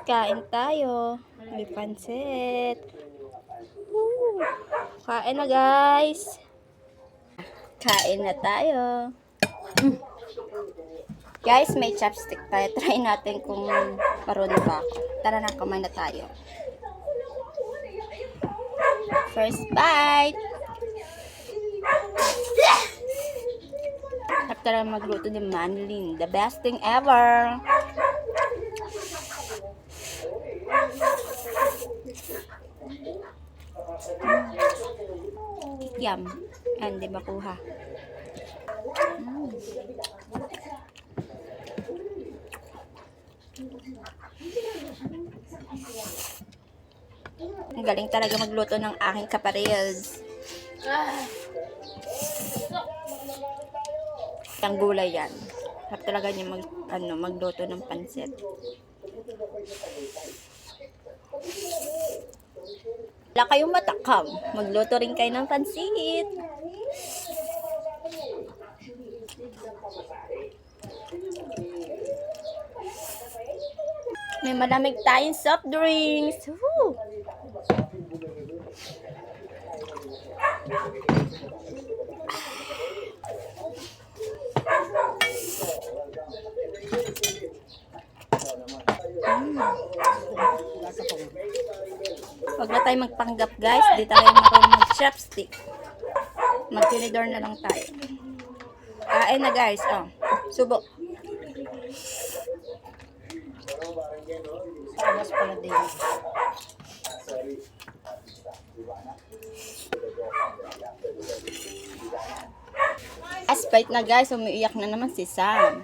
kain tayo. May pansit. Woo! Kain na guys. Kain na tayo. Guys, may chopstick tayo. Try natin kung marunong ba ako. Tara na, kumain na tayo. First bite. After magluto ni Manlin, the best thing ever. Yum. And di makuha. Ang galing talaga magluto ng aking kaparils. Ang gulay yan. Harap talaga niya magluto ng pansit. Wala kayong matakam. Magluto rin kayo ng pansit. May malamig tayong soft drinks. Woo! Huwag na tayo magpanggap guys. Di tayo marunong mag-chopstick. Mag-tinidor na lang tayo. Kain na guys. Oh, subo. Sabas pala din. Aspite na guys. Umiiyak na naman si Sam.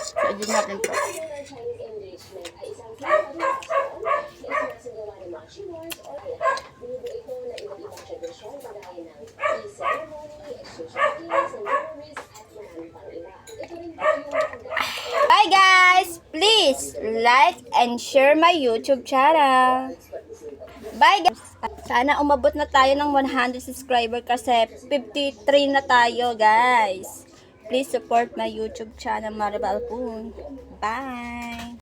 So, yun natin po. Bye guys! Please like and share my YouTube channel. Bye guys! Sana umabot na tayo ng 100 subscriber kasi 53 na tayo guys. Please support my YouTube channel, Maribel Poon. Bye!